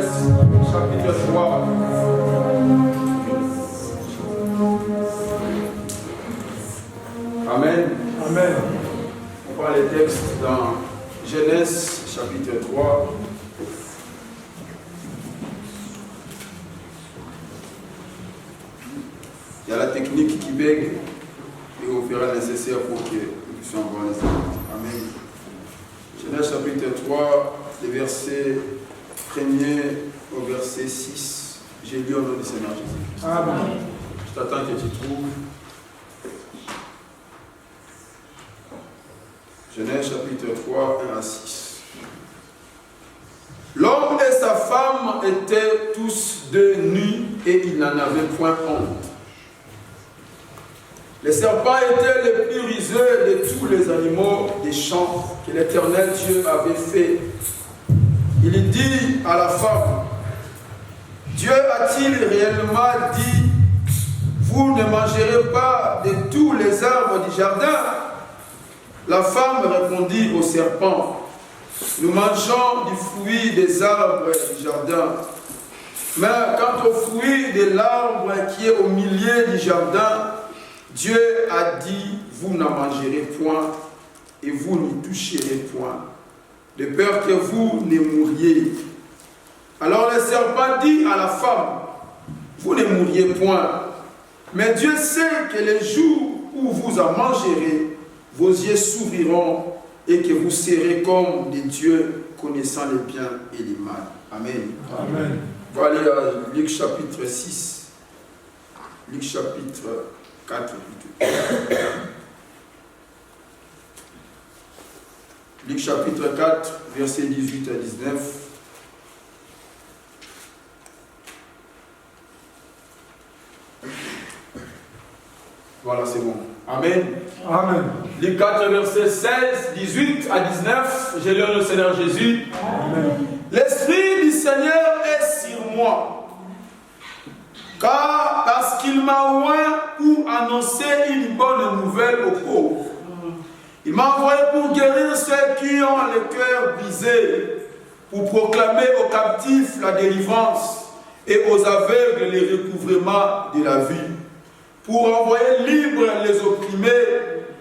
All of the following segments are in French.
Genèse, chapitre 3. Amen. Amen. On prend les textes dans Genèse, chapitre 3. Il y a la technique qui bègue et on fera le nécessaire pour que nous puissions avoir les éléments. Amen. Genèse chapitre 3, les versets 1er au verset 6. J'ai lu au nom du Seigneur Jésus-Christ. Amen. Je t'attends que tu trouves. Genèse chapitre 3, 1 à 6. L'homme et sa femme étaient tous deux nus et ils n'en avaient point honte. Les serpents étaient les plus rusés de tous les animaux des champs que l'Éternel Dieu avait fait. Il dit à la femme, Dieu a-t-il réellement dit, vous ne mangerez pas de tous les arbres du jardin? La femme répondit au serpent, nous mangeons du fruit des arbres du jardin. Mais quant au fruit de l'arbre qui est au milieu du jardin, Dieu a dit, vous n'en mangerez point et vous n'y toucherez point, de peur que vous ne mouriez. Alors le serpent dit à la femme, vous ne mourriez point, mais Dieu sait que le jour où vous en mangerez, vos yeux s'ouvriront et que vous serez comme des dieux connaissant le bien et le mal. Amen. Amen. On va aller à Luc chapitre 6. Luc chapitre 4 plutôt. Luc chapitre 4, versets 18 à 19. Voilà, c'est bon. Amen. Amen. Luc 4, versets 16, 18 à 19. J'ai lu le Seigneur Jésus. Amen. L'Esprit du Seigneur est sur moi, car parce qu'il m'a oint pour annoncer une bonne nouvelle aux pauvres. Il m'a envoyé pour guérir ceux qui ont le cœur brisé, pour proclamer aux captifs la délivrance et aux aveugles le recouvrement de la vie, pour envoyer libres les opprimés,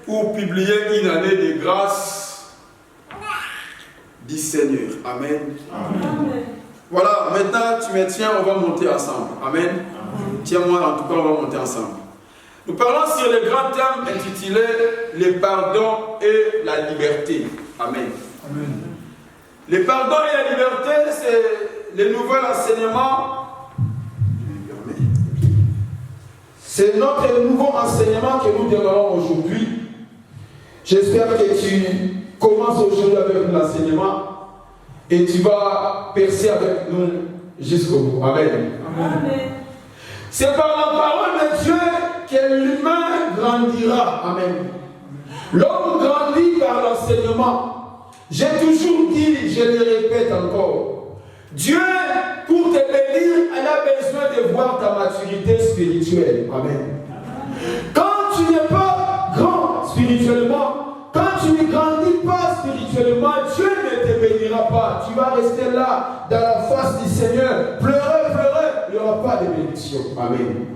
pour publier une année de grâce du Seigneur. Amen. Amen. Voilà, maintenant tu me tiens, on va monter ensemble. Amen. Tiens-moi, en tout cas, on va monter ensemble. Nous parlons sur le grand thème intitulé le pardon et la liberté. Amen. Amen. Le pardon et la liberté, c'est le nouvel enseignement. C'est notre nouveau enseignement que nous démarrons aujourd'hui. J'espère que tu commences aujourd'hui avec l'enseignement et tu vas percer avec nous jusqu'au bout. Amen. Amen. C'est par la parole de Dieu que l'humain grandira. Amen. L'homme grandit par l'enseignement. J'ai toujours dit, je le répète encore, Dieu, pour te bénir, elle a besoin de voir ta maturité spirituelle. Amen. Quand tu n'es pas grand spirituellement, quand tu ne grandis pas spirituellement, Dieu ne te bénira pas. Tu vas rester là, dans la face du Seigneur, pleurer, pleurer. Il n'y aura pas de bénédiction. Amen.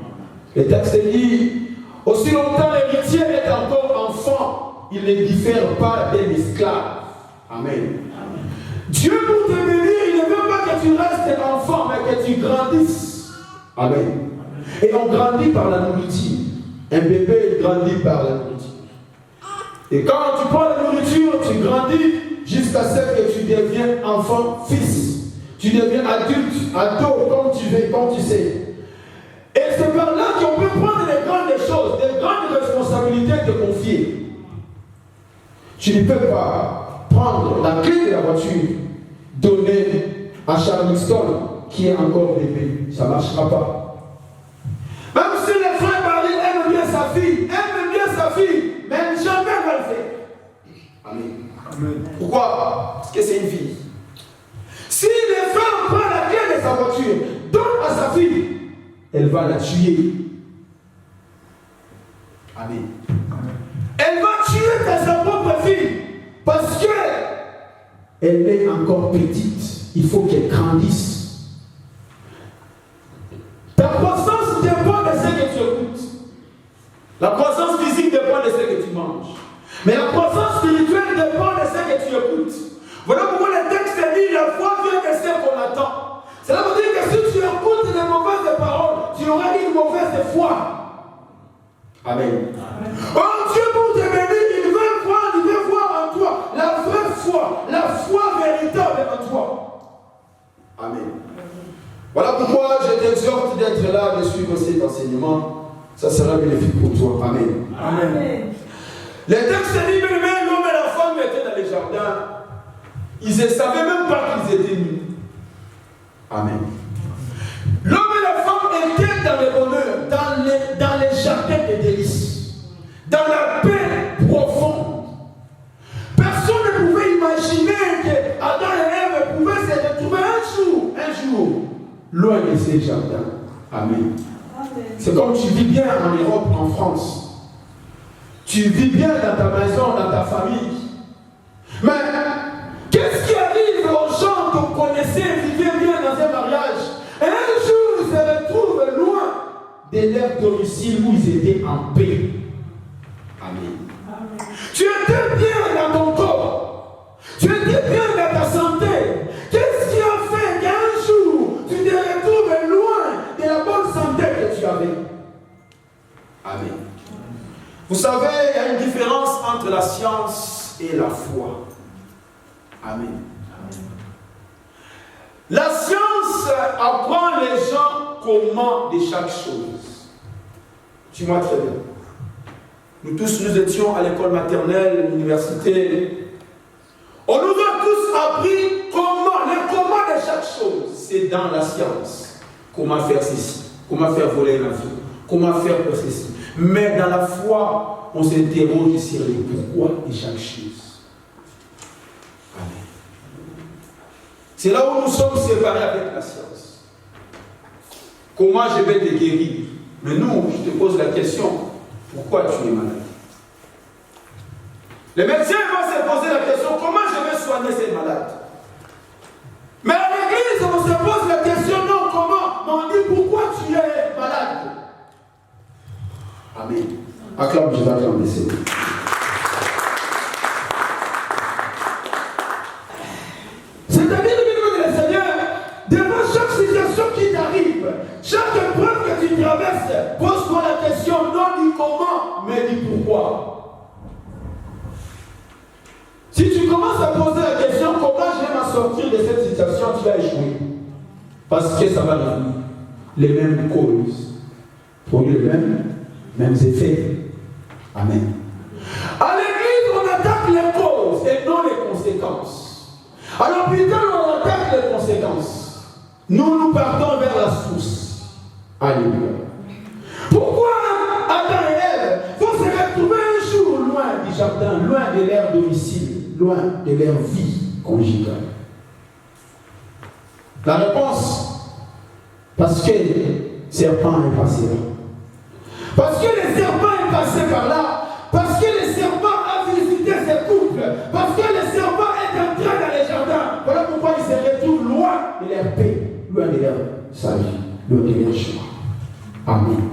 Le texte dit, aussi longtemps l'héritier est encore enfant, il ne diffère pas d'un esclave. Amen. Dieu pour te bénir, il ne veut pas que tu restes enfant, mais que tu grandisses. Amen. Et on grandit par la nourriture. Un bébé, il grandit par la nourriture. Et quand tu prends la nourriture, tu grandis jusqu'à ce que tu deviens enfant, fils. Tu deviens adulte, ado, comme tu veux, comme tu sais. Et c'est par là qu'on peut prendre les grandes choses, des grandes responsabilités te confier. Tu ne peux pas prendre la clé de la voiture, donner à Charleston qui est encore bébé. Ça ne marchera pas. Même si les frères Barry aiment bien sa fille, mais jamais elle va le faire. Amen. Amen. Pourquoi? Parce que c'est une fille. Si les frères prennent la clé de sa voiture, donne à sa fille, elle va la tuer. Amen. Elle va tuer sa propre fille parce que elle est encore petite. Il faut qu'elle grandisse. La croissance physique dépend de ce que tu manges. Mais la croissance spirituelle dépend de ce que tu écoutes. Voilà pourquoi le texte dit la foi vient de ce qu'on attend. Cela veut dire que si tu écoutes les mauvaises paroles, tu auras une mauvaise foi. Amen. Oh Dieu, pour te bénir, il veut voir en toi la vraie foi, la foi véritable en toi. Amen. Voilà pourquoi je t'exhorte d'être là, de suivre cet enseignement. Ça sera bénéfique pour toi. Amen. Amen. Les textes disent même l'homme et la femme étaient dans les jardins. Ils ne savaient même pas qu'ils étaient nus. Amen. L'homme et la femme étaient dans le bonheur, dans les jardins de délices, dans la paix profonde. Personne ne pouvait imaginer que Adam et Ève pouvaient se retrouver un jour, loin de ces jardins. Amen. C'est comme tu vis bien en Europe, en France. Tu vis bien dans ta maison, dans ta famille. Mais qu'est-ce qui arrive aux gens que vous connaissez, vivaient bien dans un mariage? Et un jour, ils se retrouvent loin de leur domicile où ils étaient en paix. Amen. Amen. Tu étais bien dans ton corps. Tu étais bien dans ta santé. Qu'est-ce qui a fait qu'un jour, tu te retrouves loin de la bonne santé que tu avais? Amen. Vous savez, il y a une différence entre la science et la foi. Amen. La science apprend les gens comment de chaque chose. Dis-moi très bien. Nous tous, nous étions à l'école maternelle, l'université. On nous a tous appris comment, le comment de chaque chose. C'est dans la science. Comment faire ceci, comment faire voler un avion, comment faire ceci. Mais dans la foi, on s'interroge sur le pourquoi de chaque chose. Amen. C'est là où nous sommes séparés avec la science. Comment je vais te guérir? Mais nous, je te pose la question, pourquoi tu es malade? Les médecins vont se poser la question, comment je vais soigner ces malades? Mais à l'église, on se pose la question, non, comment? Mais on dit, pourquoi tu es malade? Amen. Acclame, je vais acclamer, Seigneur. C'est-à-dire, le Seigneur, devant chaque situation qui t'arrive, chaque épreuve que tu traverses, pose-toi la question, non du comment, mais du pourquoi. Si tu commences à poser la question, comment je vais m'en sortir de cette situation, tu vas échouer. Parce que ça va devenir les mêmes causes, produire les mêmes effets. Amen. À l'église, on attaque les causes et non les conséquences. À l'hôpital, on attaque les conséquences. Nous partons vers la source. Alléluia. Pourquoi Adam et Ève vont se retrouver un jour loin du jardin, loin de leur domicile, loin de leur vie conjugale? La réponse, parce que le serpent est passé là. Parce que le serpent est passé par là. Parce que le serpent a visité ses couples. Parce que le serpent est entré dans les jardins. Voilà pourquoi ils se retrouvent loin de leur paix, loin de leur salut, loin de leur choix. Amen.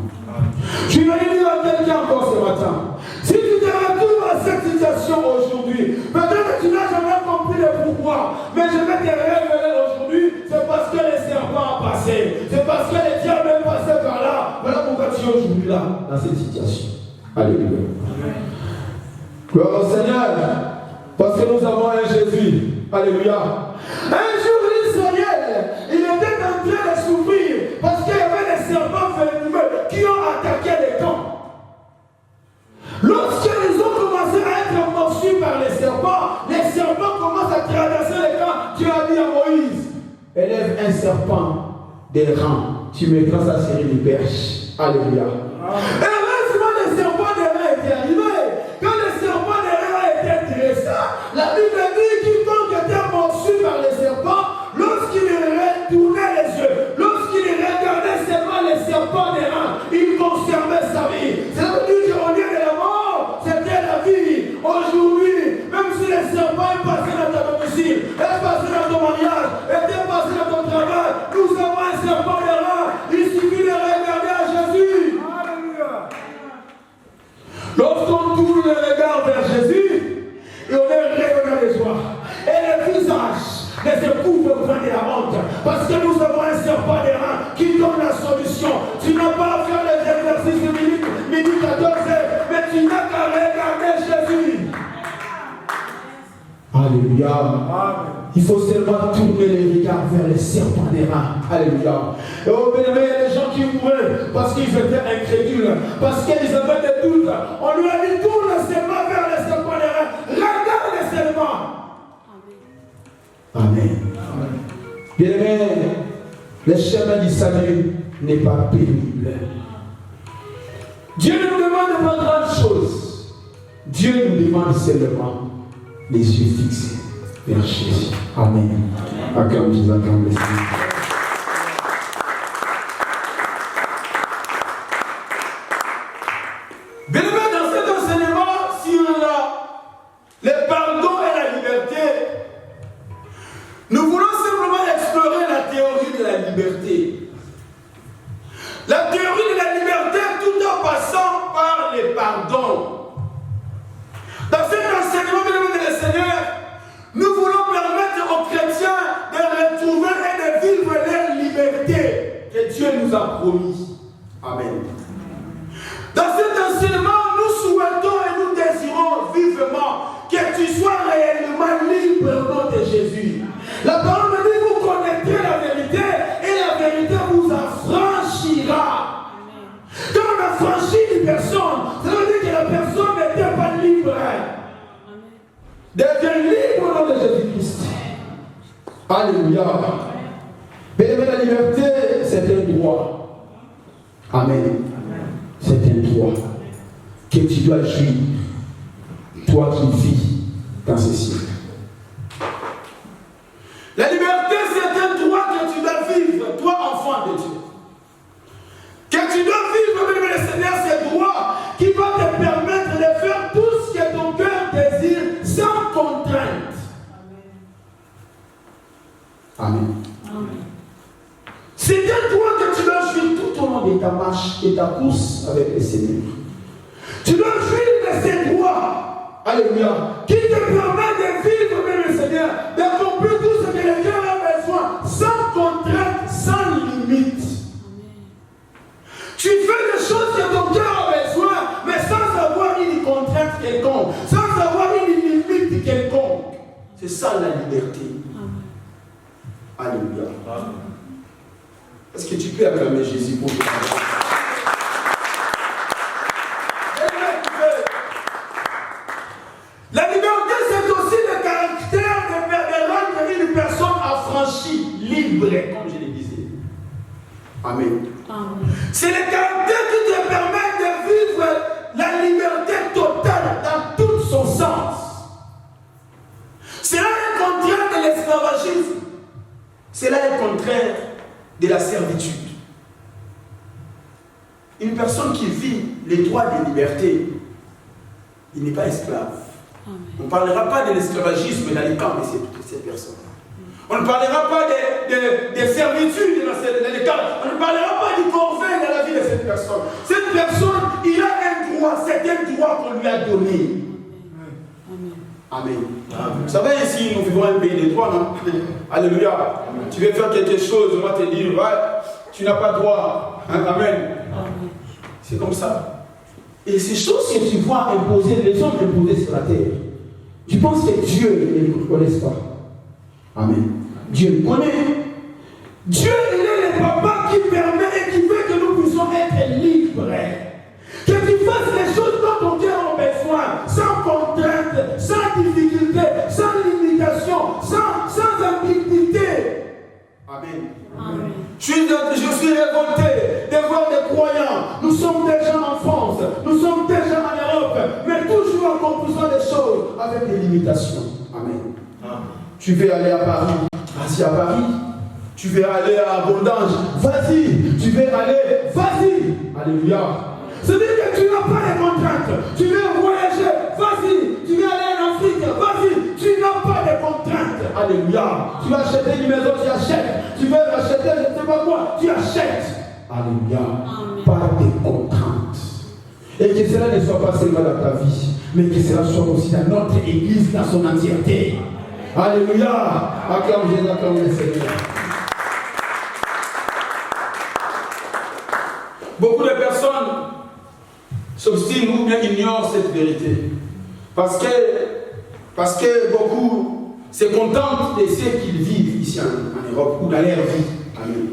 Je vais dire à quelqu'un encore ce matin. Si tu te retrouves à cette situation aujourd'hui, peut-être que tu n'as jamais compris le pourquoi, mais je vais te révéler aujourd'hui, c'est parce que le serpent a passé, c'est parce que le diable est passé par là. Voilà pourquoi tu es aujourd'hui là, dans cette situation. Alléluia. Gloire au Seigneur, parce que nous avons un Jésus. Alléluia. Un jour, Israël, il était en train de souffrir parce qu'il y avait des serpents venimeux qui ont attaqué les camps. Lorsqu'ils ont commencé à être morçus par les serpents commencent à traverser les camps. Dieu a dit à Moïse, élève un serpent des rangs, tu mettras ça sur une perche. Alléluia. Heureusement, le serpent des reins était arrivé. Quand le serpent des reins a été dressé, la Bible dit quiconque était morçu par les serpents, lorsqu'il retournait les yeux, lorsqu'il regardait seulement les serpents des reins, il conservait sa vie. Ça veut dire qu'au lieu de la mort, c'était la vie. Aujourd'hui, même si les serpents est passé dans ta domicile, est passé dans ton mariage, est passé dans ton travail, nous avons un serpent des reins. Il suffit de regarder à Jésus. Alléluia. Alléluia. Amen. Il faut seulement tourner les regards vers les serpents d'airain. Alléluia. Et au bien-aimé, il y a des gens qui mouraient parce qu'ils étaient incrédules, parce qu'ils avaient des doutes. On lui a dit tourne seulement vers les serpents d'airain. Regarde seulement. Amen. Bien-aimé, le chemin du salut n'est pas pénible. Dieu ne nous demande pas grande chose. Dieu nous demande seulement les yeux fixés vers Jésus. Amen. Acclame Jésus, acclame le Seigneur. Bien-aimé, dans cet enseignement sur le pardon et la liberté, nous voulons simplement explorer la théorie de la liberté. La théorie de la liberté tout en passant par les pardons. Dans cet enseignement, bien-aimé du Seigneur, nous voulons permettre aux chrétiens de retrouver et de vivre leur liberté que Dieu nous a promis. Amen. Dans cet enseignement, nous souhaitons et nous désirons vivement que tu sois réellement libre au nom de Jésus. La parole me dit vous connaîtrez la vérité et la vérité vous affranchira. Quand on a franchi une personne, ça veut dire que la personne n'était pas libre. Devient libre au nom de Jésus-Christ. Alléluia. Mais la liberté, c'est un droit. Amen. C'est un droit que tu dois jouir, toi qui vis dans ce siècle. La liberté, c'est un droit que tu dois vivre, toi enfant de Dieu. Que tu dois vivre, bien-aimé le Seigneur, c'est droit qui va te permettre de faire tout ce que ton cœur désire sans contrainte. Amen. Amen. C'est un droit que tu dois jouir tout au long de ta marche et ta course avec le Seigneur. Tu dois jouir de ces droits, alléluia, qui te permet de vivre, bien le Seigneur, d'accomplir tout ce que le cœur a besoin, sans contrainte, sans limite. Tu fais des choses que ton cœur a besoin, mais sans avoir une contrainte quelconque, sans avoir une limite quelconque. C'est ça la liberté. Alléluia. Est-ce que tu peux acclamer Jésus pour toi? La liberté, c'est aussi le caractère de rendre une personne affranchie, libre, comme je le disais. Amen. C'est le caractère qui te permet de vivre la liberté totale dans tout son sens. Cela est contraire de l'esclavagisme. Cela est contraire de la servitude. Une personne qui vit les droits de liberté, il n'est pas esclave. Amen. On ne parlera pas de l'esclavagisme dans les camps de ces personnes. On ne parlera pas des servitudes dans les camps. On ne parlera pas du corvée dans la vie de cette personne. Cette personne, il a un droit, c'est un droit qu'on lui a donné. Amen. Amen. Amen. Vous savez, ici, nous vivons un pays de droit, non? Alléluia. Amen. Tu veux faire quelque chose, on va te dire, ouais, tu n'as pas droit. Amen. Amen. C'est comme ça. Et ces choses que tu vois imposer, les hommes imposés sur la terre, tu penses que Dieu ne les connaît pas? Amen. Dieu le connaît. Dieu, il est le papa qui permet et qui veut que nous puissions être libres. Que tu fasses les choses dont ton cœur a besoin, sans contrainte, sans difficulté, sans limitation, sans ambiguïté. Amen. Amen. Je suis révolté de voir des croyants. Nous sommes déjà en France, nous sommes déjà en Europe, mais toujours en conclusion des choses avec des limitations. Amen. Amen. Tu veux aller à Paris, vas-y à Paris. Tu veux aller à Abondance, vas-y. Tu veux aller, vas-y. Alléluia. C'est-à-dire que tu n'as pas de contraintes. Tu veux voyager, vas-y. Tu veux aller en Afrique, vas-y. Tu n'as pas de contraintes. Alléluia. Tu veux acheter une maison, tu achètes. Tu veux acheter je ne sais pas quoi, tu achètes. Alléluia. Amen. Pas de contraintes. Et que cela ne soit pas seulement dans ta vie, mais que cela soit aussi dans notre église dans son entièreté. Alléluia. Acclame Jésus, acclame le Seigneur. Beaucoup de personnes s'obstinent ou bien ignorent cette vérité. Parce que beaucoup se contentent de ce qu'ils vivent ici en Europe ou dans leur vie. Amen.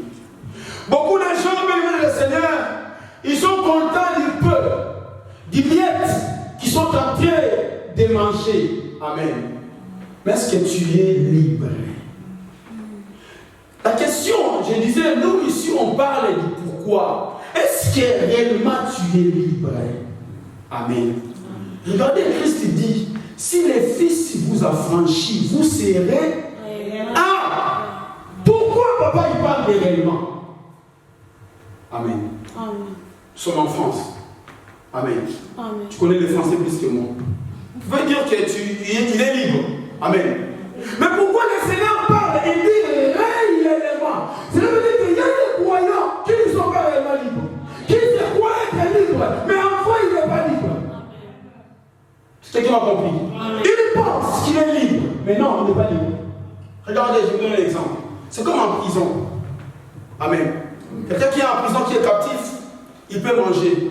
Beaucoup de gens, même le Seigneur, ils sont contents du peu, du miettes qu'ils sont en train de manger. Amen. Mais est-ce que tu es libre? La question, je disais, nous ici on parle du pourquoi. Est-ce que réellement tu es libre? Amen. Regardez, Christ dit, si le Fils vous a franchi, vous serez. Ah! Pourquoi papa il parle de réellement? Amen. Amen. Son enfance. Amen. Amen. Tu connais le français plus que moi. Tu veux dire qu'il est libre. Amen. Mais pourquoi le Seigneur parle et dit réellement? Cela veut dire qu'il y a des croyants qui ne sont pas réellement libres. Qui se croient être libres, mais en foi il n'est pas libre. C'est ce qui m'a compris. Il pense qu'il est libre, mais non, il n'est pas libre. Regardez, je vous donne un exemple. C'est comme en prison. Amen. Quelqu'un qui est en prison, qui est captif, il peut manger.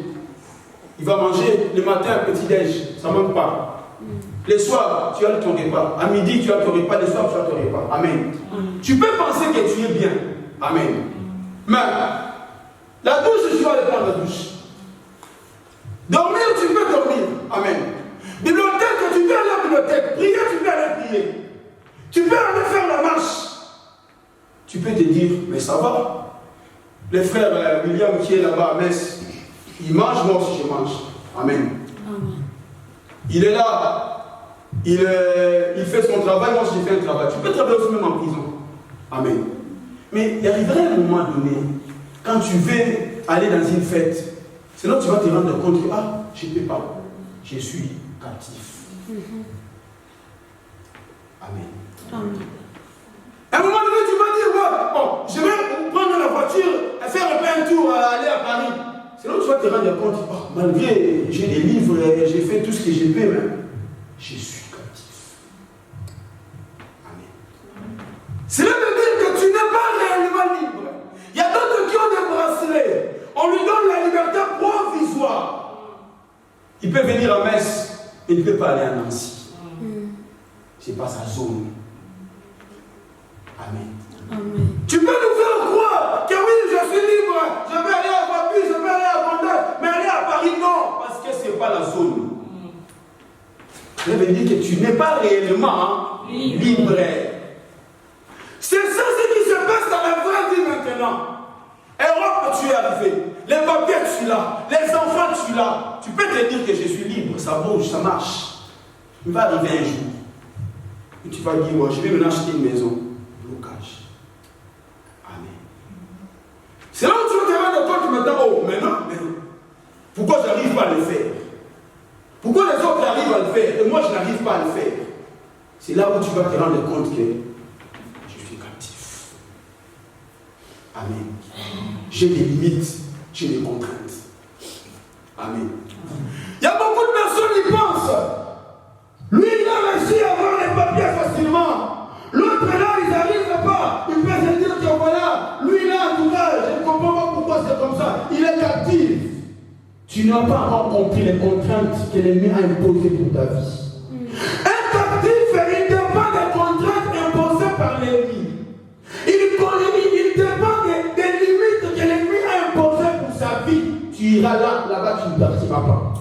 Il va manger le matin, petit-déj, ça ne manque pas. Le soir, tu as ton repas. À midi, tu as ton repas. Le soir, tu as ton repas. Amen. Tu peux penser que tu es bien. Amen. Mais, la douche, tu vas aller prendre la douche. Dormir, tu peux dormir. Amen. Bibliothèque, tu peux aller à la bibliothèque. Prier, tu peux aller prier. Tu peux aller faire la marche. Tu peux te dire, mais ça va. Le frère William qui est là-bas à Metz, il mange, moi aussi je mange. Amen. Amen. Il est là. Il fait son travail, moi aussi je fais un travail. Tu peux travailler aussi même en prison. Amen. Mais il arriverait un moment donné, quand tu veux aller dans une fête, sinon tu vas te rendre compte que, ah, je ne peux pas. Je suis captif. Amen. Amen. À un moment donné, tu vas dire, ouais, bon, je vais prendre la voiture et faire un tour, aller à Paris. Sinon, tu vas te rendre compte, oh, malgré j'ai des livres, j'ai fait tout ce que j'ai pu, mais je suis captif. Amen. Cela veut dire que tu n'es pas réellement libre. Il y a d'autres qui ont des bracelets. On lui donne la liberté provisoire. Il peut venir à Metz, il ne peut pas aller à Nancy. Ce n'est pas sa zone. Amen. Amen. Tu peux nous faire croire que oui, je suis libre, je vais aller à Paris, je vais aller à Gondal, mais aller à Paris, non, parce que ce n'est pas la zone. Ça veut dire que tu n'es pas réellement libre. C'est ça ce qui se passe dans la vraie vie maintenant. Europe, tu es arrivé. Les papiers, tu l'as. Les enfants, tu l'as. Tu peux te dire que je suis libre, ça bouge, ça marche. Il va arriver un jour. Et tu vas dire, moi, je vais me acheter une maison. Blocage. Amen. C'est là où tu vas te rendre compte maintenant, oh, maintenant, pourquoi je n'arrive pas à le faire? Pourquoi les autres arrivent à le faire et moi je n'arrive pas à le faire? C'est là où tu vas te rendre compte que je suis captif. Amen. J'ai des limites, j'ai des contraintes. Amen. Il y a beaucoup de personnes qui pensent, lui il a réussi à avoir les papiers facilement. L'autre là, ils n'arrivent pas. Il peut se dire que voilà, lui là en tout cas, je ne comprends pas pourquoi c'est comme ça. Il est captif. Tu n'as pas encore compris les contraintes que l'ennemi a imposées pour ta vie. Un captif, il dépend des contraintes imposées par l'ennemi. Il dépend des limites que l'ennemi a imposées pour sa vie. Tu iras là-bas, tu ne partiras pas.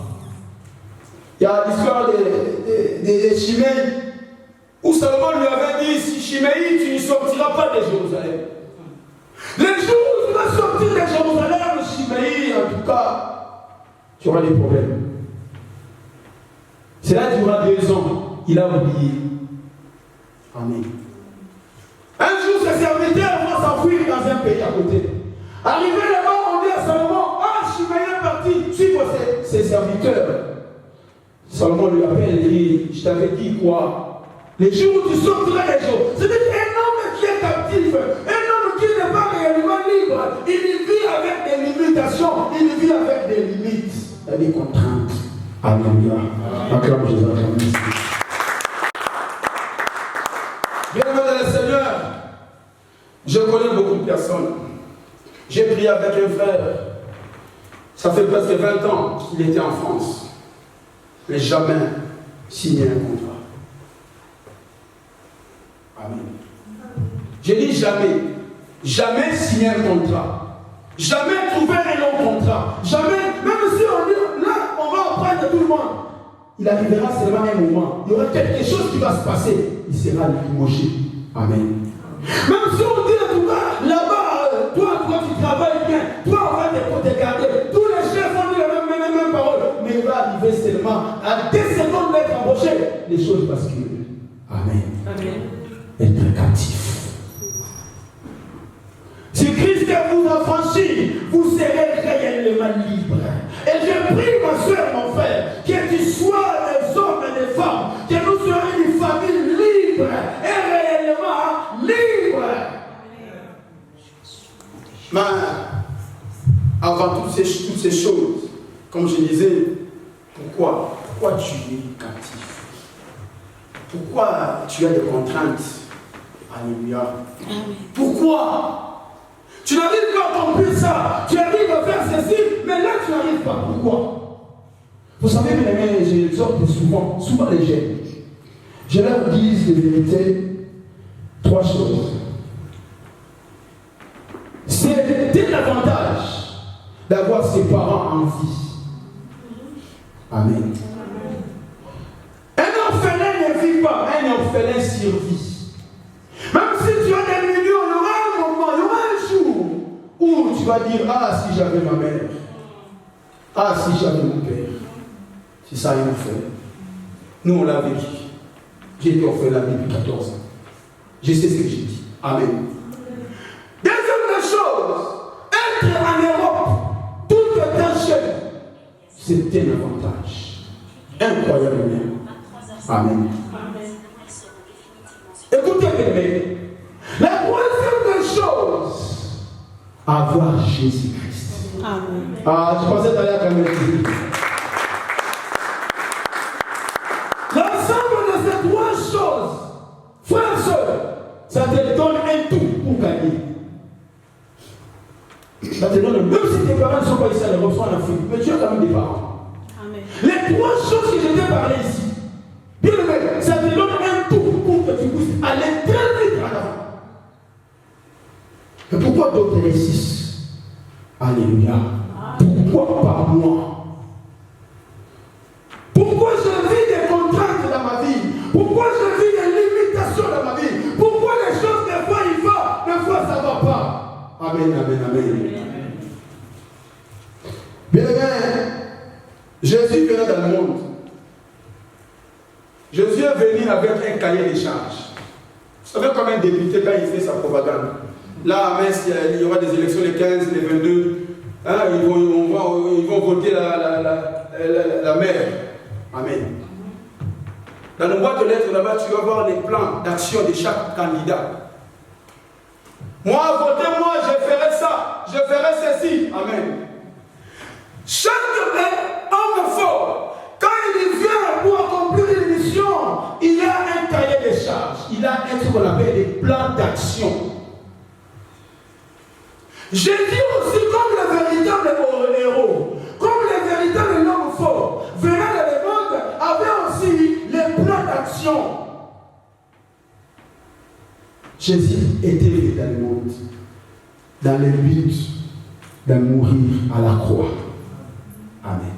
Il y a l'histoire de Chiméi, où Salomon lui avait dit, si Chiméi, tu ne sortiras pas de Jérusalem. Les jours où tu vas sortir de Jérusalem, Chiméi, en tout cas, tu auras des problèmes. Cela durera 2 ans. Il a oublié. Amen. Un jour, ses serviteurs vont s'enfuir dans un pays à côté. Arrivé là-bas, on dit à Salomon, ah, Chiméi est parti suivre ses serviteurs. Salomon lui appelle et dit, je t'avais dit quoi? Les jours où tu sortiras des jours. C'est-à-dire qu'un homme qui est captif, un homme qui n'est pas réellement libre, il vit avec des limitations, il vit avec des limites et des contraintes. Alléluia. Acclame Jésus. Bien-aimé dans le Seigneur, je connais beaucoup de personnes. J'ai prié avec un frère. Ça fait presque 20 ans qu'il était en France. Mais jamais signé un contrat. jamais signer un contrat, jamais trouver un long contrat, jamais, même si on dit, là, on va prendre tout le monde, il arrivera seulement un moment, il y aura quelque chose qui va se passer, il sera limogé. Amen. Même si on dit en tout cas, là-bas, toi, tu travailles bien, toi, on va te garder, tous les chefs ont dit la même parole, mais il va arriver seulement à 10 secondes d'être embauché, les choses basculent. Amen. Amen. Être captif. Si Christ vous a franchi, vous serez réellement libre. Et je prie, ma soeur, mon frère, que tu sois des hommes et des femmes, que nous soyons une famille libre et réellement libre. Mais avant toutes ces choses, comme je disais, pourquoi tu es captif? Pourquoi tu as des contraintes? Alléluia. Pourquoi? Tu n'arrives pas à accomplir ça, tu arrives à faire ceci, mais là tu n'arrives pas. Pourquoi? Vous savez, mes amis, j'exhorte souvent les jeunes. Je leur dis de vérité 3 choses. C'est un avantage d'avoir ses parents en vie. Amen. Un orphelin ne vit pas, un orphelin survit. Même si tu as des millions, il y aura un moment, il y aura un jour où tu vas dire, ah si j'avais ma mère, ah si j'avais mon père. C'est ça qu'ils ont fait. Nous on l'a vécu. J'ai été orphelin depuis 14 ans. Je sais ce que j'ai dit. Amen. Deuxième chose, être en Europe, tout étant jeune, c'est un avantage. Incroyablement. Amen. Écoutez, bébé. La troisième chose, avoir Jésus-Christ. Amen. Ah, je pensais d'aller à la caméra. L'ensemble de ces 3 choses, frères et sœurs, ça te donne un tout pour gagner. Ça te donne, même si tes parents ne sont pas ici à l'Europe, sont en Afrique, mais tu as quand même des parents. Amen. Les 3 choses que je t'ai parlé ici, bien aimé, ça te donne un tout pour que tu puisses aller très vite en avant. Mais pourquoi d'autres réussissent? Alléluia. Pourquoi pas moi? Pourquoi je vis des contraintes dans ma vie? Pourquoi je vis des limitations dans ma vie? Pourquoi les choses, des fois il va, des fois ça ne va pas? Amen, amen, amen. Bien aimé, Jésus venait dans le monde. Jésus est venu avec un cahier de charges. Vous savez comme un député quand il fait sa propagande. Là, à Metz, il y aura des élections les 15, les 22. Hein, ils vont voter la maire. Amen. Dans nos boîtes de lettres là-bas, tu vas voir les plans d'action de chaque candidat. Moi, votez-moi, je ferai ça, je ferai ceci. Amen. Chaque homme fort, quand il vient pour accomplir une mission, il a un cahier de charges, il a ce qu'on appelle des plans d'action. J'ai dit aussi, comme le véritable héros, comme le véritable homme fort, venant dans le monde, avait aussi les plans d'action. Jésus était venu dans le monde, dans le but de mourir à la croix. Amen.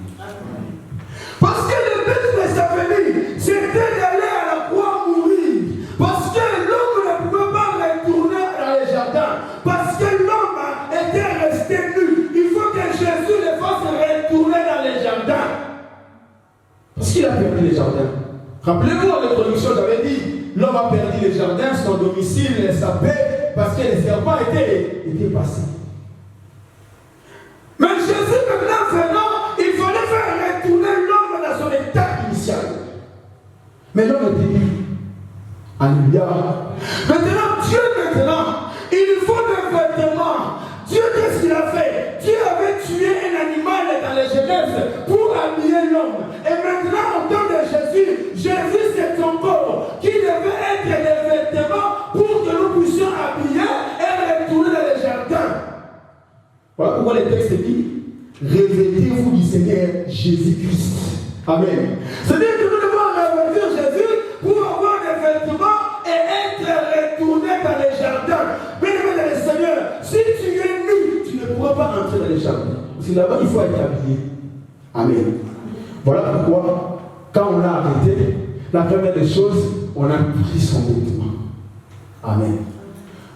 Parce que le but de sa venue, c'était d'aller à la croix mourir. Parce que l'homme ne pouvait pas retourner dans les jardins. Parce que l'homme était resté nu. Il faut que Jésus le fasse retourner dans les jardins. Parce qu'il a perdu les jardins. Rappelez-vous en introduction, j'avais dit, l'homme a perdu les jardins, son domicile, sa paix, parce que les serpents étaient passés. Mais Jésus maintenant venant, il fallait faire retourner l'homme dans son état initial. Mais l'homme était dit, alléluia. Maintenant, Dieu il faut des vêtements. Dieu, qu'est-ce qu'il a fait? Dieu avait tué un animal dans les Genèse pour habiller l'homme. Et maintenant, au temps de Jésus, Jésus c'est son corps qui devait être des vêtements pour que nous puissions habiller et retourner dans les jardins. Voilà pourquoi le texte dit, revêtez-vous du Seigneur Jésus-Christ. Amen. C'est-à-dire que nous devons revêtir Jésus pour avoir des vêtements et être retourner dans les jardins. Bien-aimé dans le Seigneur, si tu es nu, tu ne pourras pas entrer dans les jardins. Parce que là-bas, il faut être habillé. Amen. Voilà pourquoi, quand on l'a arrêté, la première des choses, on a pris son vêtement. Amen.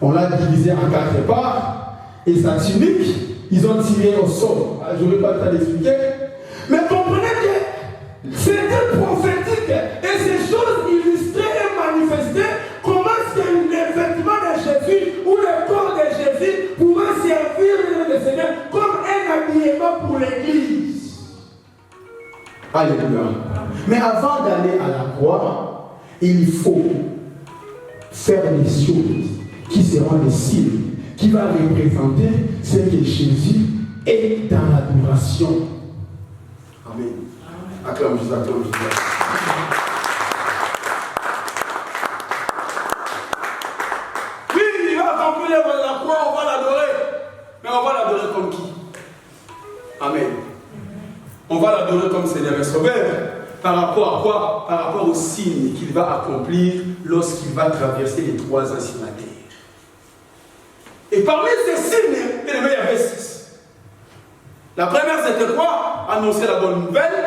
On l'a divisé en 4 parts, et sa tunique, ils ont tiré au sol. Je ne vais pas le temps d'expliquer. Mais comprenez que c'était prophétique, et ces choses illustraient et manifestaient comment est-ce que les vêtements de Jésus ou le corps de Jésus pourraient servir le Seigneur comme un habillement pour l'Église. Alléluia. Mais avant d'aller à la croix, il faut faire des choses qui seront des signes, qui va représenter ce que Jésus est dans l'adoration. Amen. Acclame Jésus, acclame Jésus. Oui, il va accomplir la croix, on va l'adorer. Mais on va l'adorer comme qui? Amen. On va l'adorer comme Seigneur et Sauveur. Par rapport à quoi? Par rapport aux signes qu'il va accomplir lorsqu'il va traverser les 3 ans sur la terre. Et parmi ces signes, il y avait 6. La première, c'était quoi? Annoncer la bonne nouvelle.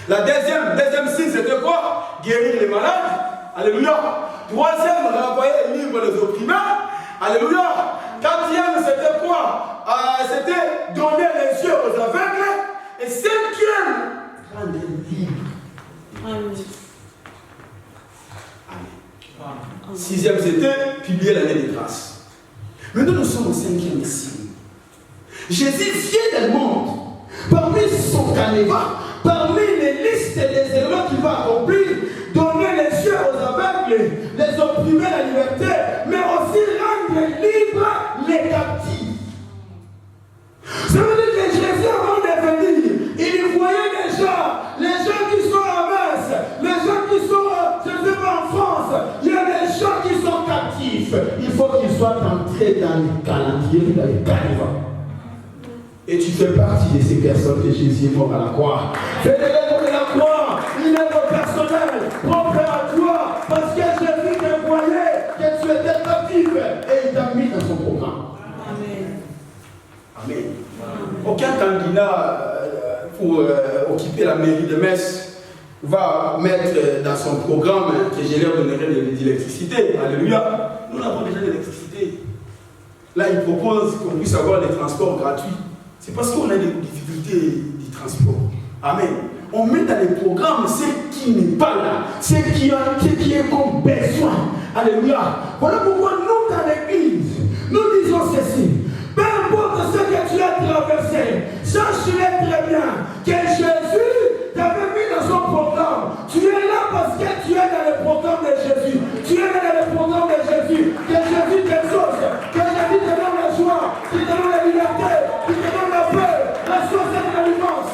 La deuxième signe, c'était quoi? Guérir les malades. Alléluia. Troisième, renvoyer libre les opprimés. Alléluia. Quatrième, c'était quoi? C'était donner les yeux aux aveugles. Et cinquième, rendre libre. Amen. Sixième, c'était publier l'année des grâces. Maintenant, nous sommes au 5e signe. Jésus vient dans le monde. Parmi son canevas, parmi les listes des éléments qu'il va accomplir, donner les yeux aux aveugles, les opprimer la liberté, mais aussi rendre libres les captifs. Ça veut dire que Jésus, avant de venir, il voyait les gens qui sont à Metz, les gens qui sont, je ne sais pas, en France, il y a des gens qui sont captifs. Il faut qu'ils soient entrés dans les calendriers, dans les canevas. Et tu fais partie de ces personnes que Jésus est mort à la croix. Fais de l'œuvre de la croix, une œuvre personnelle, propre à toi, parce que Jésus te voyait que tu étais captif et il t'a mis dans son programme. Amen. Amen. Aucun candidat pour occuper la mairie de Metz va mettre dans son programme que je leur donnerai de l'électricité. Alléluia. Nous avons déjà de l'électricité. Là, il propose qu'on puisse avoir des transports gratuits. C'est parce qu'on a des difficultés du transport. Amen. On met dans les programmes ce qui n'est pas là, ce qui est comme besoin. Alléluia. Voilà pourquoi nous, dans l'église, nous disons ceci. Peu importe ce que tu as traversé, sache-le très bien que Jésus t'avait mis dans son programme. Tu es là parce que tu es dans le programme de Jésus. Tu es dans le programme de Jésus. Que Jésus t'exauce. Que Jésus te donne la joie. Qu'il te donne la liberté. Qu'il te donne la paix. La source de la délivrance.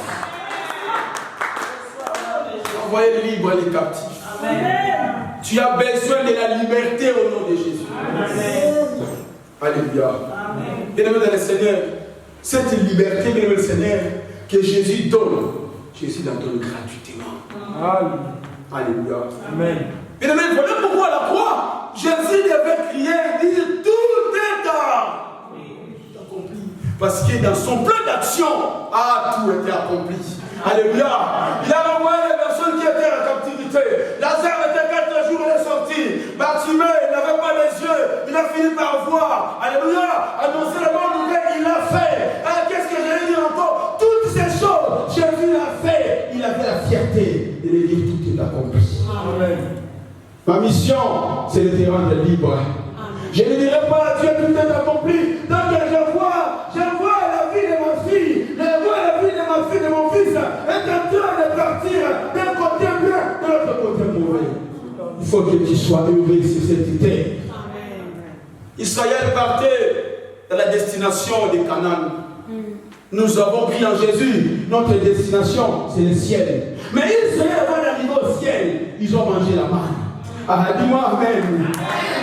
Envoyez libre les captifs. Amen. Tu as besoin de la liberté au nom de Jésus. Amen. Alléluia. Bien-aimé dans le Seigneur, cette liberté, bien-aimé le Seigneur, que Jésus donne, Jésus la donne gratuitement. Alléluia. Amen. Bien-aimé, voilà pourquoi à la croix, Jésus devait crier et dire tout est accompli. Parce que dans son plan d'action, tout était accompli. Alléluia. Il a envoyé les personnes qui étaient en captivité. Lazare était 4 jours, il est sorti. Bartimée, il n'avait pas les yeux. Il a fini par voir. Alléluia. Annoncer la bonne nouvelle, il l'a fait. Qu'est-ce que j'allais dire encore? Toutes ces choses, Jésus l'a fait. Il avait la fierté de lui dire tout est accompli. Amen. Ma mission, c'est de te rendre libre. Amen. Je ne dirai pas à Dieu tout est accompli. Donc je vois la vie de ma fille, je vois la vie de ma fille, de mon fils, est en train de partir d'un côté bien, de l'autre côté mauvais. Il faut que tu sois heureux sur cette terre. Israël partait dans la destination de Canaan. Nous avons pris en Jésus, notre destination, c'est le ciel. Mais Israël, avant d'arriver au ciel, ils ont mangé la manne. Dis-moi Amen.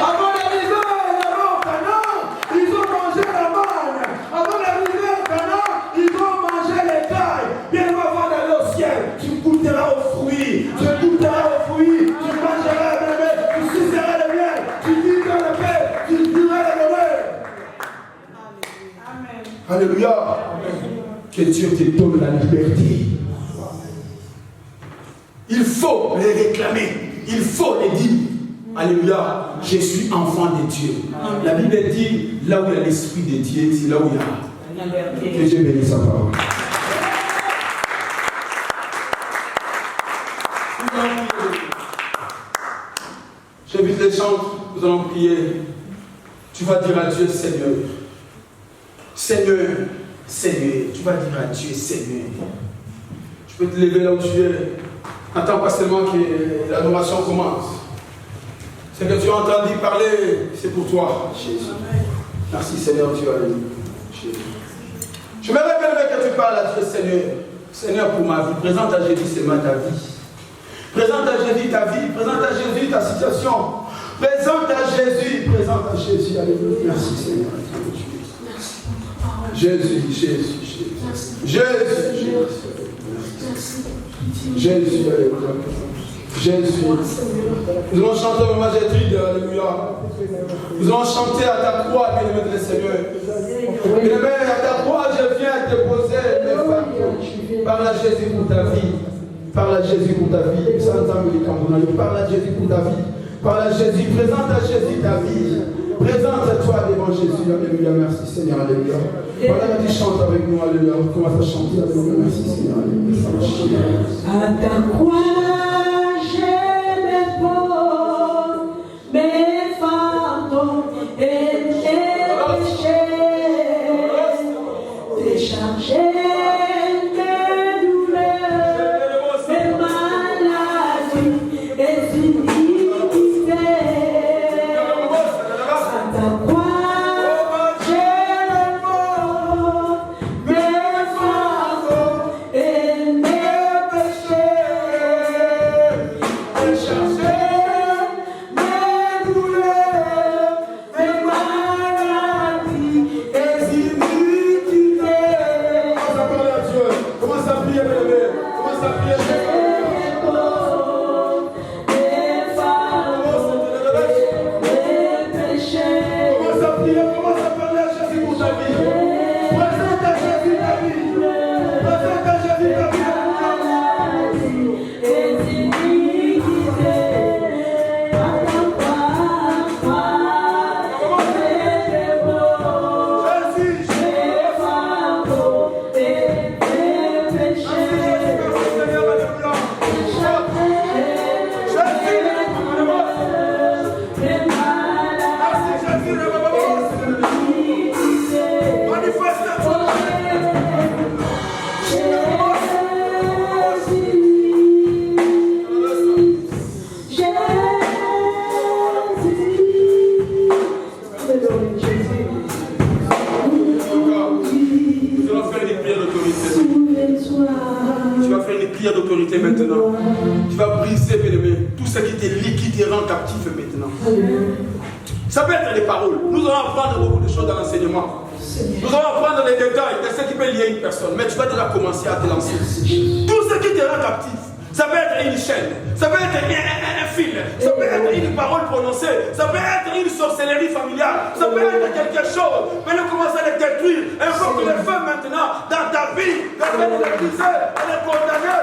Avant d'arriver au Canaan, ils ont mangé la manne. Avant d'arriver au Canaan, ils ont mangé les cailles. Bien avant d'aller au ciel, tu goûteras aux fruits. Tu goûteras aux fruits. Tu mangeras le bébé. Tu suceras le miel. Tu vivras Alléluia. Que Dieu te donne la liberté. Il faut les réclamer. Il faut les dire. Alléluia. Je suis enfant de Dieu. La Bible dit, là où il y a l'Esprit de Dieu, c'est là où il y a. Que Dieu bénisse sa parole. J'invite les chants, nous allons prier. Tu vas dire à Dieu, Seigneur. Seigneur, Seigneur. Tu vas dire à Dieu, Seigneur. Tu peux te lever là où tu es. N'attends pas seulement que l'adoration commence. Ce que tu as entendu parler, c'est pour toi, Jésus. Merci Seigneur, Dieu, alléluia. Je me révèle que tu parles à Dieu, Seigneur. Seigneur, pour ma vie, présente à Jésus seulement ta vie. Présente à Jésus ta vie, présente à Jésus ta situation. Présente à Jésus, alléluia. Merci Seigneur. Jésus, alléluia. Jésus. Nous allons chanter au Magétride, alléluia. Nous allons chanter à ta croix, bien-aimé de Seigneur. Bien-aimé, à ta croix, je viens déposer mes fardeaux. Parle à Jésus pour ta vie. Parle à Jésus pour ta vie. Parle à Jésus pour ta vie. Parle à Jésus. Présente à Jésus ta vie. Présente-toi devant Jésus. Alléluia. Merci Seigneur. Alléluia. Voilà, tu chantes avec nous. Alléluia. On commence à chanter. Alléluia. Merci Seigneur. Alléluia. À ta croix, je dépose mes fardeaux et mes péchés. Décharger mes douleurs, mes maladies et iniquités. À ta croix, Ça peut être les paroles. Nous allons apprendre beaucoup de choses dans l'enseignement. Nous allons apprendre les détails de ce qui peut lier une personne. Mais tu vas déjà commencer à te lancer. Tout ce qui te rend captif. Ça peut être une chaîne. Ça peut être un fil. Ça peut être une parole prononcée. Ça peut être une sorcellerie familiale. Ça peut être quelque chose. Mais nous commençons à les détruire. Il faut que les femmes maintenant, dans ta vie, dans laquelle elle est brisée, elle est condamnée.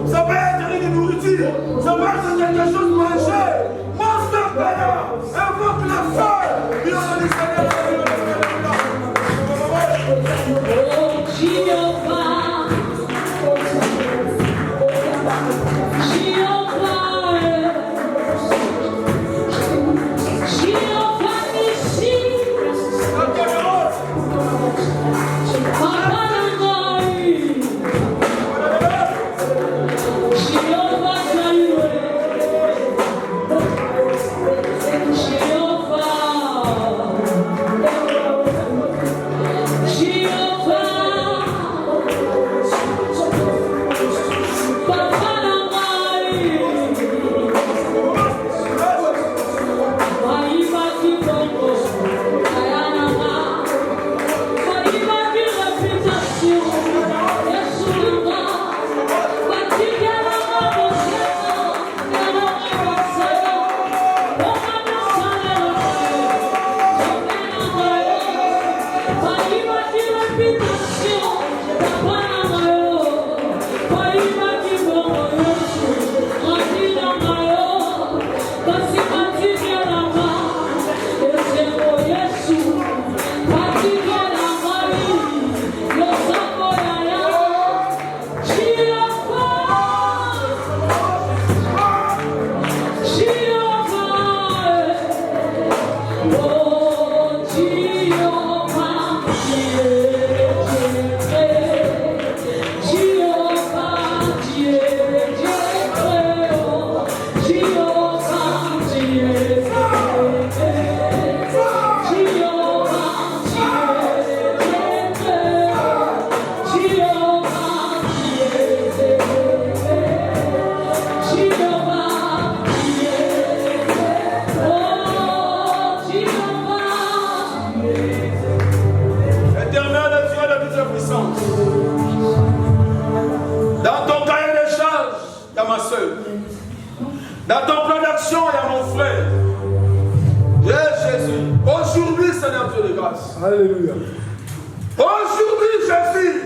Ça va être une nourriture, ça va être quelque chose de manger. Mon Seigneur, invoque le feu. Il en a dit Seigneur, dans ton plan d'action, il y a mon frère. Jésus. Aujourd'hui, Seigneur Dieu de grâce. Alléluia. Aujourd'hui, Jésus.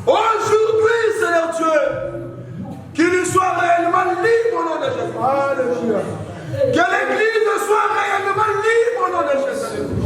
Aujourd'hui, Seigneur Dieu. Qu'il soit réellement libre au nom de Jésus. Alléluia. Que l'Église soit réellement libre au nom de Jésus.